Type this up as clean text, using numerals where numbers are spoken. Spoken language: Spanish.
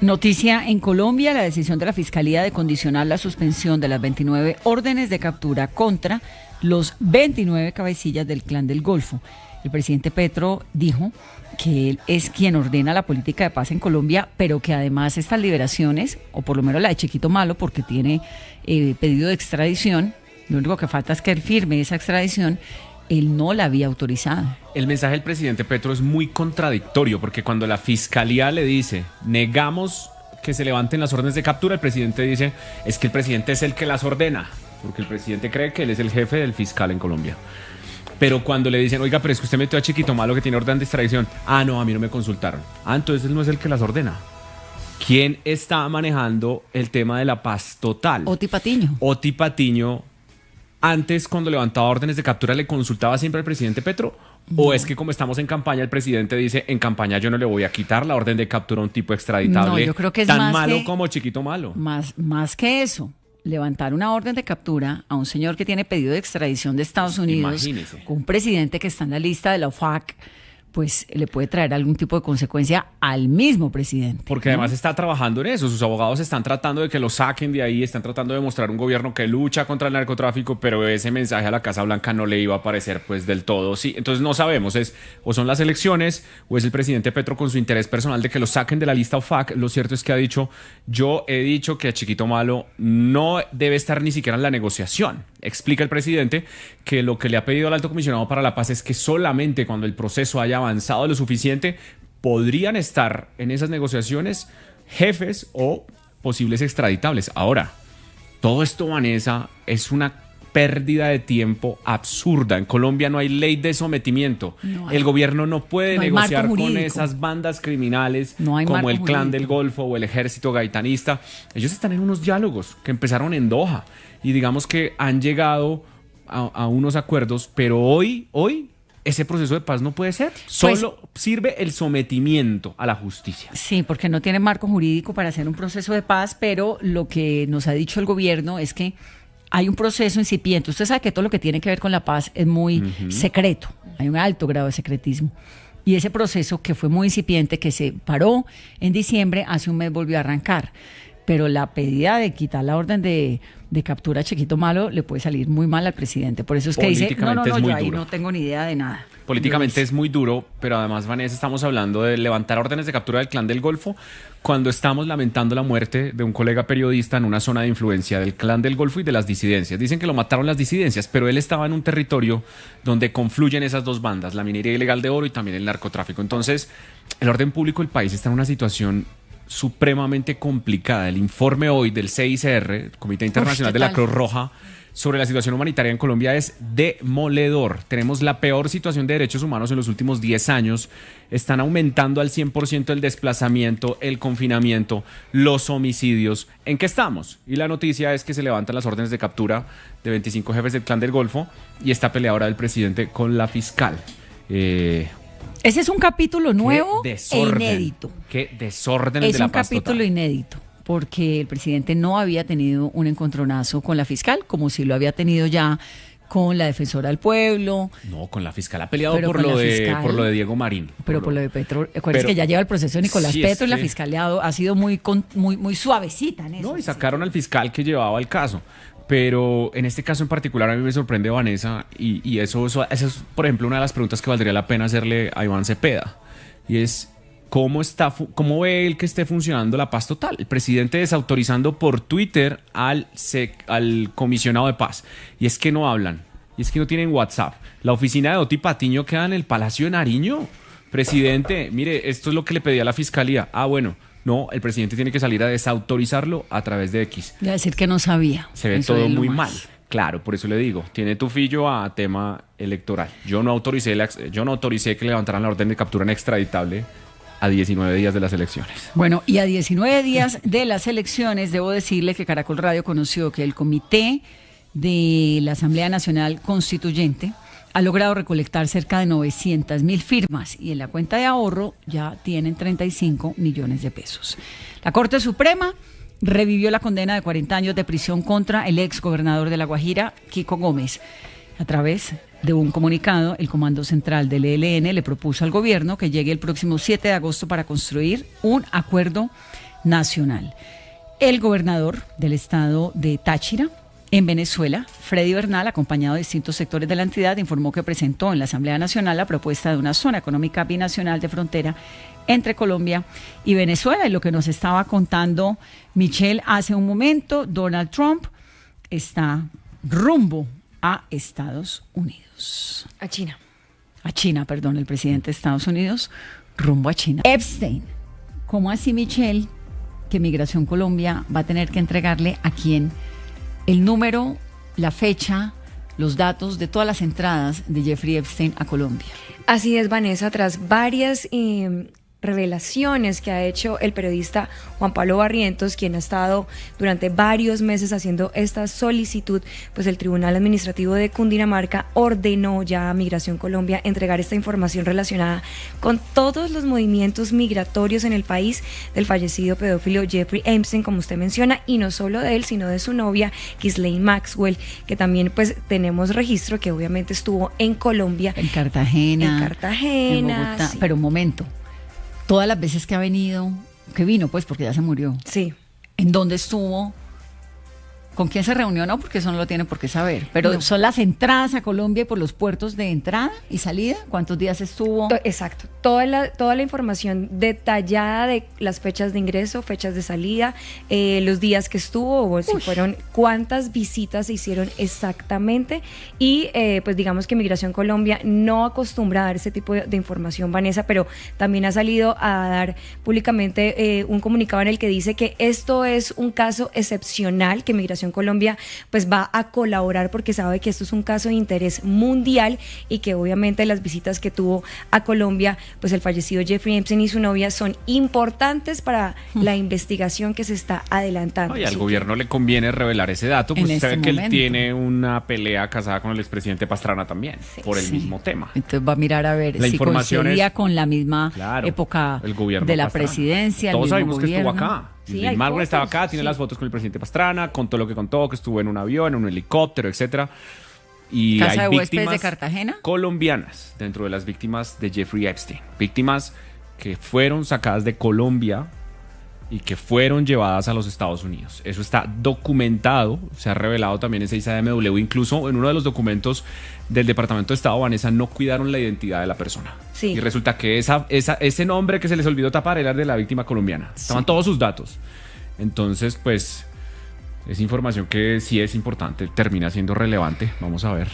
Noticia en Colombia: la decisión de la Fiscalía de condicionar la suspensión de las 29 órdenes de captura contra los 29 cabecillas del Clan del Golfo. El presidente Petro dijo que él es quien ordena la política de paz en Colombia, pero que además estas liberaciones, o por lo menos la de Chiquito Malo, porque tiene pedido de extradición, lo único que falta es que él firme esa extradición, él no la había autorizado. El mensaje del presidente Petro es muy contradictorio, porque cuando la fiscalía le dice negamos que se levanten las órdenes de captura, el presidente dice es que el presidente es el que las ordena, porque el presidente cree que él es el jefe del fiscal en Colombia. Pero cuando le dicen, oiga, pero es que usted metió a Chiquito Malo que tiene orden de extradición, no, a mí no me consultaron. Entonces él no es el que las ordena. ¿Quién está manejando el tema de la paz total? Oti Patiño. Oti Patiño, antes cuando levantaba órdenes de captura, ¿le consultaba siempre al presidente Petro? No. ¿O es que como estamos en campaña, el presidente dice, en campaña yo no le voy a quitar la orden de captura a un tipo extraditable? No, yo creo que es tan más malo como Chiquito Malo. Más que eso. Levantar una orden de captura a un señor que tiene pedido de extradición de Estados Unidos, imagínese, con un presidente que está en la lista de la OFAC, pues le puede traer algún tipo de consecuencia al mismo presidente. Porque además está trabajando en eso, sus abogados están tratando de que lo saquen de ahí, están tratando de mostrar un gobierno que lucha contra el narcotráfico, pero ese mensaje a la Casa Blanca no le iba a parecer pues del todo, sí. Entonces no sabemos, o son las elecciones o es el presidente Petro con su interés personal de que lo saquen de la lista OFAC. Lo cierto es que ha dicho, yo he dicho que a Chiquito Malo no debe estar ni siquiera en la negociación. Explica el presidente que lo que le ha pedido al Alto Comisionado para la Paz es que solamente cuando el proceso haya avanzado lo suficiente podrían estar en esas negociaciones jefes o posibles extraditables. Ahora, todo esto, Vanessa, es una pérdida de tiempo absurda. En Colombia no hay ley de sometimiento. El gobierno no puede negociar con esas bandas criminales como el Clan del Golfo o el Ejército Gaitanista. Ellos están en unos diálogos que empezaron en Doha y digamos que han llegado a unos acuerdos, pero hoy ese proceso de paz no puede ser. Solo sirve el sometimiento a la justicia. Sí, porque no tiene marco jurídico para hacer un proceso de paz, pero lo que nos ha dicho el gobierno es que hay un proceso incipiente. Usted sabe que todo lo que tiene que ver con la paz es muy secreto. Hay un alto grado de secretismo. Y ese proceso, que fue muy incipiente, que se paró en diciembre, hace un mes volvió a arrancar. Pero la pedida de quitar la orden de captura a Chiquito Malo le puede salir muy mal al presidente. Por eso es que dice, no, yo ahí no tengo ni idea de nada. Políticamente es muy duro, pero además, Vanessa, estamos hablando de levantar órdenes de captura del Clan del Golfo cuando estamos lamentando la muerte de un colega periodista en una zona de influencia del Clan del Golfo y de las disidencias. Dicen que lo mataron las disidencias, pero él estaba en un territorio donde confluyen esas dos bandas, la minería ilegal de oro y también el narcotráfico. Entonces, el orden público del país está en una situación supremamente complicada. El informe hoy del CICR, el Comité Internacional de la Cruz Roja, sobre la situación humanitaria en Colombia es demoledor. Tenemos la peor situación de derechos humanos en los últimos 10 años. Están aumentando al 100% el desplazamiento, el confinamiento, los homicidios. ¿En qué estamos? Y la noticia es que se levantan las órdenes de captura de 25 jefes del Clan del Golfo y esta pelea ahora del presidente con la fiscal. Ese es un capítulo nuevo e inédito. Qué desorden de la paz total. Es un capítulo inédito, porque el presidente no había tenido un encontronazo con la fiscal, como si lo había tenido ya con la defensora del pueblo. No, con la fiscal ha peleado por lo de Diego Marín. Pero por lo de Petro, acuérdense que ya lleva el proceso de Nicolás Petro y la fiscal ha sido muy suavecita en eso. No, y sacaron al fiscal que llevaba el caso. Pero en este caso en particular a mí me sorprende, Vanessa, y eso es, por ejemplo, una de las preguntas que valdría la pena hacerle a Iván Cepeda, y es ¿cómo ve él que esté funcionando la paz total? El presidente desautorizando por Twitter al comisionado de paz, y es que no hablan, y es que no tienen WhatsApp. La oficina de Oti Patiño queda en el Palacio de Nariño. Presidente, mire, esto es lo que le pedía a la fiscalía. No, el presidente tiene que salir a desautorizarlo a través de X. Y a decir que no sabía. Se ve todo muy mal. Claro, por eso le digo, tiene tufillo a tema electoral. Yo no autoricé que levantaran la orden de captura extraditable a 19 días de las elecciones. Bueno, y a 19 días de las elecciones, debo decirle que Caracol Radio conoció que el comité de la Asamblea Nacional Constituyente ha logrado recolectar cerca de 900.000 firmas y en la cuenta de ahorro ya tienen 35 millones de pesos. La Corte Suprema revivió la condena de 40 años de prisión contra el ex gobernador de La Guajira, Kiko Gómez. A través de un comunicado, el Comando Central del ELN le propuso al gobierno que llegue el próximo 7 de agosto para construir un acuerdo nacional. El gobernador del estado de Táchira, en Venezuela, Freddy Bernal, acompañado de distintos sectores de la entidad, informó que presentó en la Asamblea Nacional la propuesta de una zona económica binacional de frontera entre Colombia y Venezuela. Y lo que nos estaba contando Michelle hace un momento, Donald Trump está rumbo a Estados Unidos. A China. A China, perdón, el presidente de Estados Unidos rumbo a China. Epstein, ¿cómo así, Michelle, que Migración Colombia va a tener que entregarle a quién el número, la fecha, los datos de todas las entradas de Jeffrey Epstein a Colombia? Así es, Vanessa, tras varias revelaciones que ha hecho el periodista Juan Pablo Barrientos, quien ha estado durante varios meses haciendo esta solicitud, pues el Tribunal Administrativo de Cundinamarca ordenó ya a Migración Colombia entregar esta información relacionada con todos los movimientos migratorios en el país del fallecido pedófilo Jeffrey Epstein, como usted menciona, y no solo de él, sino de su novia Ghislaine Maxwell, que también pues tenemos registro que obviamente estuvo en Colombia. En Cartagena. En Cartagena. En Bogotá. Sí. Pero un momento. Todas las veces que ha venido, que vino pues porque ya se murió. Sí. ¿En dónde estuvo? ¿Con quién se reunió? No, porque eso no lo tiene por qué saber. Pero No. son las entradas a Colombia y por los puertos de entrada y salida. ¿Cuántos días estuvo? Exacto. Toda la información detallada de las fechas de ingreso, fechas de salida, los días que estuvo, o si fueron, cuántas visitas se hicieron exactamente. Y pues digamos que Migración Colombia no acostumbra a dar ese tipo de información, Vanessa, pero también ha salido a dar públicamente un comunicado en el que dice que esto es un caso excepcional, que Migración Colombia pues va a colaborar porque sabe que esto es un caso de interés mundial y que obviamente las visitas que tuvo a Colombia pues el fallecido Jeffrey Epstein y su novia son importantes para la investigación que se está adelantando. Y al gobierno le conviene revelar ese dato, pues En sabe este que él momento. tiene una pelea casada con el expresidente Pastrana también, por el Sí. mismo tema. Entonces va a mirar a ver La si información coincidía es- con la misma Claro, época el gobierno de la Pastrana. presidencia. el Todos mismo sabemos que estuvo gobierno. acá. Sí, Ghislaine hay Maxwell estaba fotos, acá, tiene sí. las fotos con el presidente Pastrana, contó lo que contó, que estuvo en un avión, en un helicóptero, etcétera. Y Casa hay de huéspedes víctimas de Cartagena. colombianas dentro de las víctimas de Jeffrey Epstein. Víctimas que fueron sacadas de Colombia y que fueron llevadas a los Estados Unidos. Eso está documentado, se ha revelado también en 6AMW, incluso en uno de los documentos del Departamento de Estado, Vanessa, no cuidaron la identidad de la persona. Sí. Y resulta que ese nombre que se les olvidó tapar era el de la víctima colombiana. Estaban todos sus datos. Entonces, pues, es información que sí es importante, termina siendo relevante. Vamos a ver.